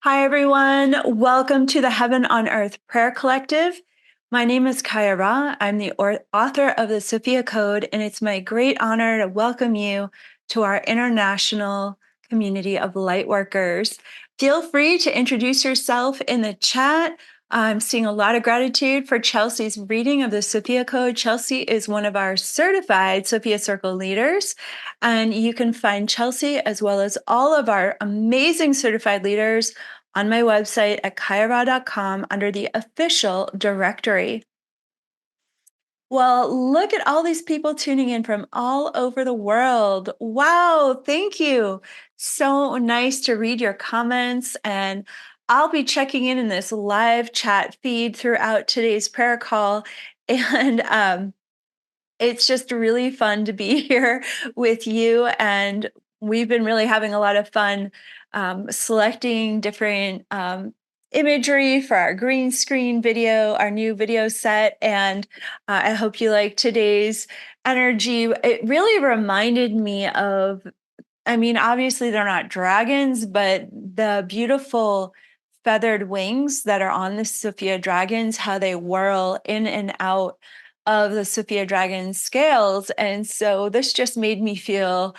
Hi, everyone. Welcome to the Heaven on Earth Prayer Collective. My name is Kaya Ra. I'm the author of the Sophia Code, and it's my great honor to welcome you to our international community of light workers. Feel free to introduce yourself in the chat. I'm seeing a lot of gratitude for Chelsea's reading of the Sophia Code. Chelsea is one of our certified Sophia Circle leaders, and you can find Chelsea as well as all of our amazing certified leaders on my website at kayara.com under the official directory. Well, look at all these people tuning in from all over the world. Wow, thank you. So nice to read your comments. And I'll be checking in this live chat feed throughout today's prayer call. And it's just really fun to be here with you. And we've been really having a lot of fun selecting different imagery for our green screen video, our new video set. And I hope you like today's energy. It really reminded me of, I mean, obviously they're not dragons, but the beautiful feathered wings that are on the Sophia Dragons, how they whirl in and out of the Sophia Dragon scales. And so this just made me feel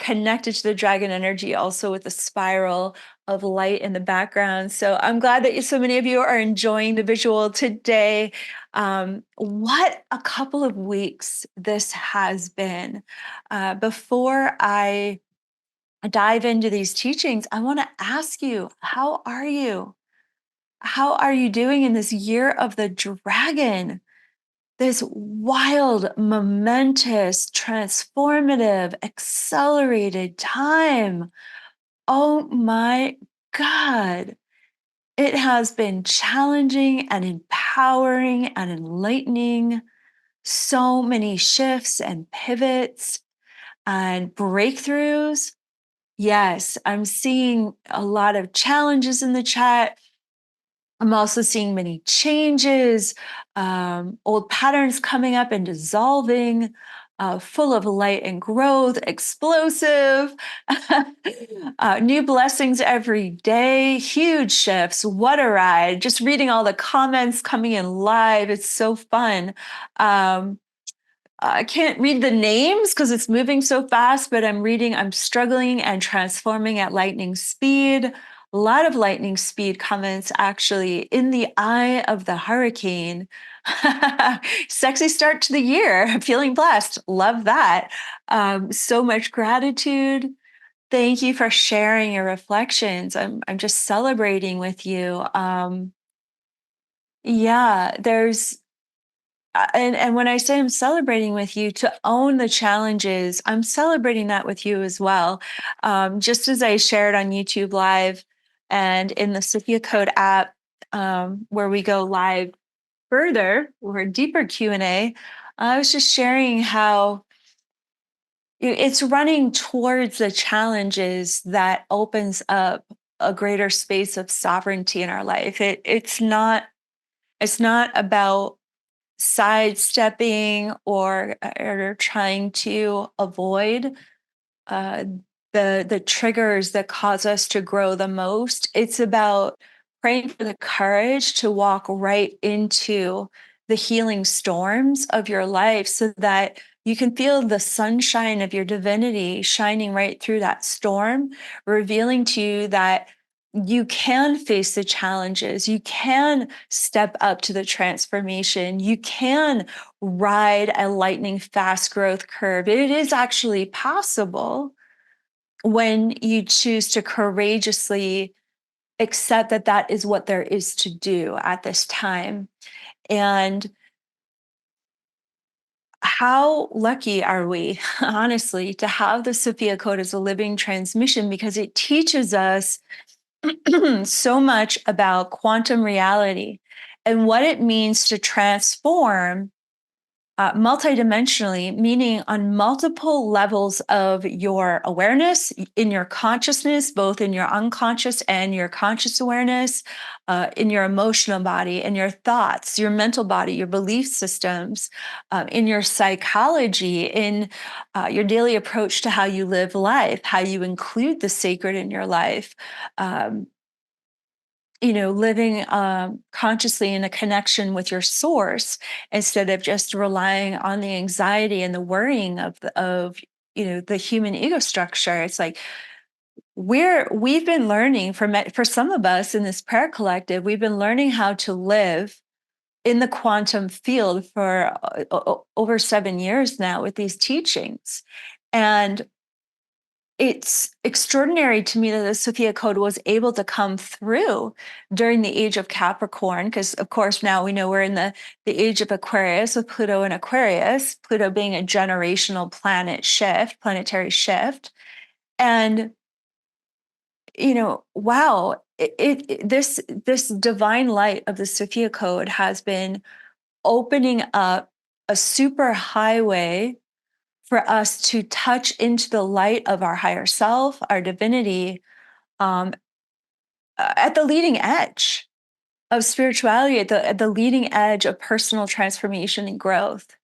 connected to the dragon energy, also with the spiral of light in the background. So I'm glad that so many of you are enjoying the visual today. What a couple of weeks this has been. Before I dive into these teachings, I want to ask you, how are you? How are you doing in this year of the dragon? This wild, momentous, transformative, accelerated time. Oh my God. It has been challenging and empowering and enlightening. So many shifts and pivots and breakthroughs. Yes, I'm seeing a lot of challenges in the chat. I'm also seeing many changes, old patterns coming up and dissolving, full of light and growth, explosive, new blessings every day, huge shifts. What a ride. Just reading all the comments coming in live. It's so fun. Um, I can't read the names because it's moving so fast, but I'm struggling and transforming at lightning speed. A lot of lightning speed comments actually in the eye of the hurricane. Sexy start to the year. I'm feeling blessed. Love that. So much gratitude. Thank you for sharing your reflections. I'm just celebrating with you. Yeah, there's and when I say I'm celebrating with you, to own the challenges, I'm celebrating that with you as well. Just as I shared on YouTube Live and in the Sophia Code app, where we go live further or deeper Q&A, I was just sharing how it's running towards the challenges that opens up a greater space of sovereignty in our life. It's not about sidestepping or trying to avoid uh, the triggers that cause us to grow the most. It's about praying for the courage to walk right into the healing storms of your life so that you can feel the sunshine of your divinity shining right through that storm, revealing to you that you can face the challenges. You can step up to the transformation. You can ride a lightning fast growth curve. It is actually possible when you choose to courageously accept that that is what there is to do at this time. And how lucky are we, honestly, to have the Sophia Code as a living transmission because it teaches us so much about quantum reality and what it means to transform multidimensionally, meaning on multiple levels of your awareness, in your consciousness, both in your unconscious and your conscious awareness, in your emotional body, in your thoughts, your mental body, your belief systems, in your psychology, in your daily approach to how you live life, how you include the sacred in your life. Um, living consciously in a connection with your source, instead of just relying on the anxiety and the worrying of the human ego structure. It's like we've been learning for some of us in this prayer collective, we've been learning how to live in the quantum field for over 7 years now with these teachings. And it's extraordinary to me that the Sophia Code was able to come through during the age of Capricorn, because of course now we know we're in the age of Aquarius with Pluto in Aquarius, Pluto being a generational planetary shift. And wow, this divine light of the Sophia Code has been opening up a super highway for us to touch into the light of our higher self, our divinity, um, at the leading edge of spirituality, at the leading edge of personal transformation and growth.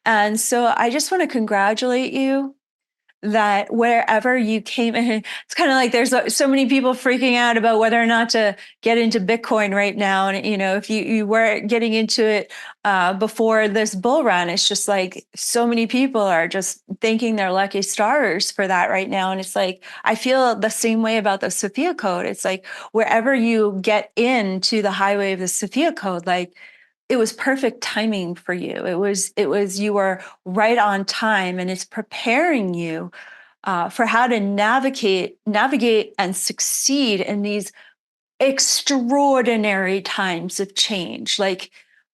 And so I just want to congratulate you that wherever you came in, it's kind of like there's so many people freaking out about whether or not to get into Bitcoin right now. And, if you were getting into it before this bull run, it's just like so many people are just thanking their lucky stars for that right now. And it's like, I feel the same way about the Sophia Code. It's like wherever you get into the highway of the Sophia Code, like, it was perfect timing for you. You were right on time, and it's preparing you for how to navigate and succeed in these extraordinary times of change. Like,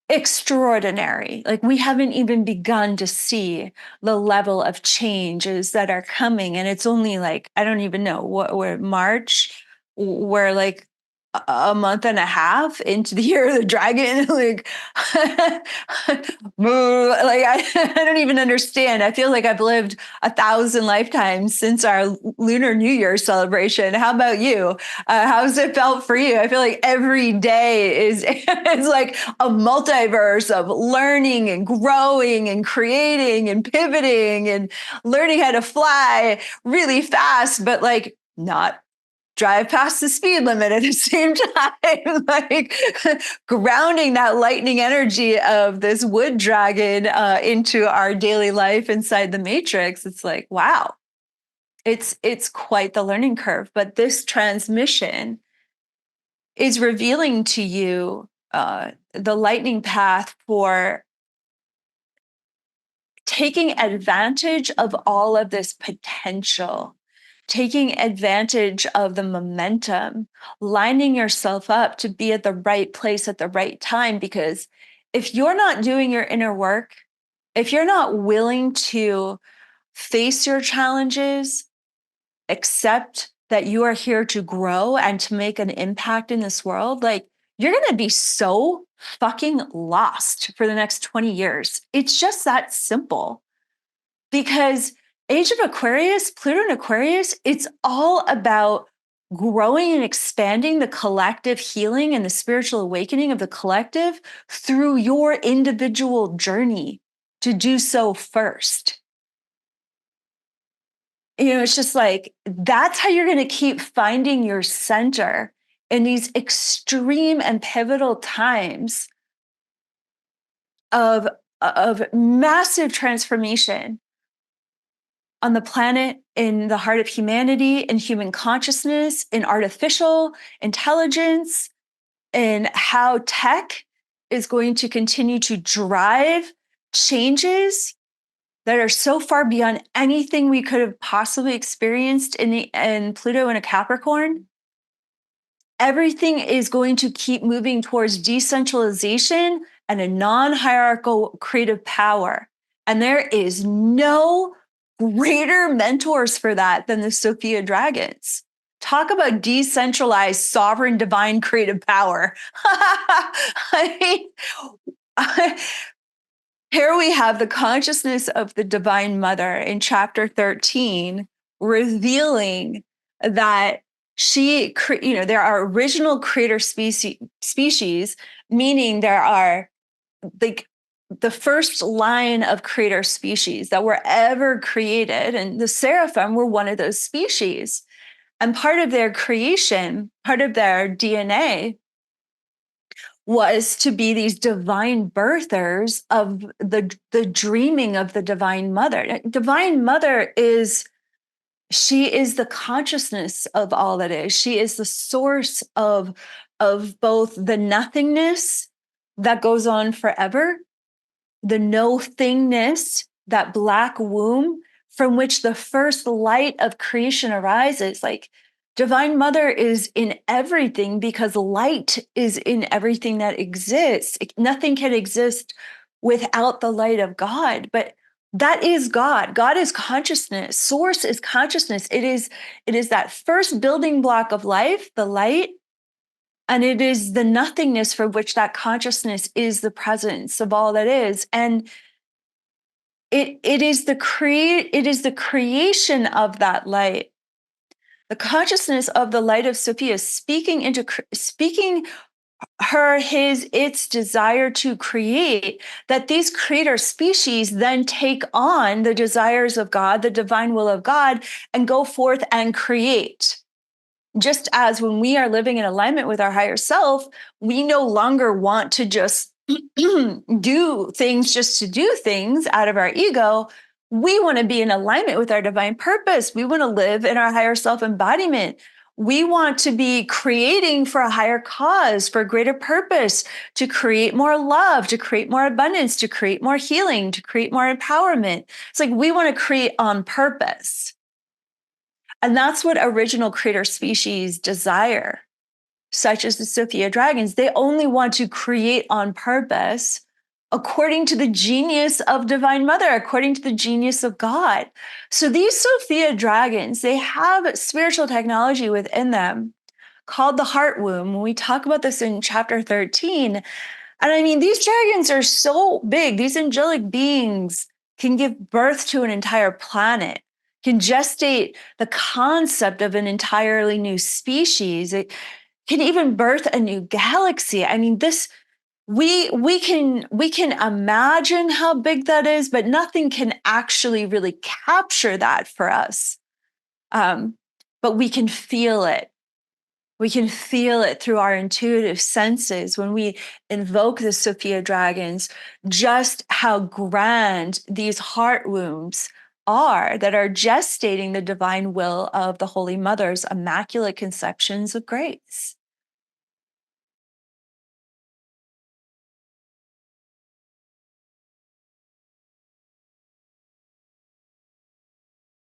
extraordinary. Like, we haven't even begun to see the level of changes that are coming, and it's only like, I don't even know what we're March. We're like a month and a half into the year of the dragon. Like, I don't even understand. I feel like I've lived 1,000 lifetimes since our Lunar New Year celebration. How about you? How's it felt for you? I feel like every day is like a multiverse of learning and growing and creating and pivoting and learning how to fly really fast, but like not drive past the speed limit at the same time. Like, grounding that lightning energy of this wood dragon into our daily life inside the matrix. It's like, wow, it's quite the learning curve. But this transmission is revealing to you the lightning path for taking advantage of all of this potential, taking advantage of the momentum, lining yourself up to be at the right place at the right time. Because if you're not doing your inner work, if you're not willing to face your challenges, accept that you are here to grow and to make an impact in this world, like, you're going to be so fucking lost for the next 20 years. It's just that simple. Because Age of Aquarius, Pluto in Aquarius, it's all about growing and expanding the collective healing and the spiritual awakening of the collective through your individual journey to do so first. It's just like, that's how you're going to keep finding your center in these extreme and pivotal times of massive transformation on the planet, in the heart of humanity, in human consciousness, in artificial intelligence, in how tech is going to continue to drive changes that are so far beyond anything we could have possibly experienced in Pluto in a Capricorn. Everything is going to keep moving towards decentralization and a non-hierarchical creative power. And there is no greater mentors for that than the Sophia Dragons. Talk about decentralized, sovereign, divine creative power. I mean, here we have the consciousness of the Divine Mother in chapter 13, revealing that there are original creator species, meaning there are like the first line of creator species that were ever created, and the seraphim were one of those species. And part of their creation, part of their DNA was to be these divine birthers of the dreaming of the divine mother. Divine mother is, she is the consciousness of all that is. She is the source of both the nothingness that goes on forever, the no thingness, that black womb from which the first light of creation arises. Like, divine mother is in everything because light is in everything that exists. Nothing can exist without the light of God. But that is God. God is consciousness. Source is consciousness. It is that first building block of life, the light, and it is the nothingness for which that consciousness is the presence of all that is. And it is the creation of that light, the consciousness of the light of Sophia speaking its desire to create, that these creator species then take on the desires of God, the divine will of God, and go forth and create. Just as when we are living in alignment with our higher self, we no longer want to just do things just to do things out of our ego. We want to be in alignment with our divine purpose. We want to live in our higher self embodiment. We want to be creating for a higher cause, for a greater purpose, to create more love, to create more abundance, to create more healing, to create more empowerment. It's like we want to create on purpose. And that's what original creator species desire, such as the Sophia Dragons. They only want to create on purpose according to the genius of Divine Mother, according to the genius of God. So these Sophia Dragons, they have spiritual technology within them called the heart womb. When we talk about this in chapter 13, and I mean, these dragons are so big. These angelic beings can give birth to an entire planet, can gestate the concept of an entirely new species. It can even birth a new galaxy. I mean, this we can imagine how big that is, but nothing can actually really capture that for us. But we can feel it. We can feel it through our intuitive senses when we invoke the Sophia Dragons, just how grand these heart wombs are that are gestating the divine will of the Holy Mother's immaculate conceptions of grace.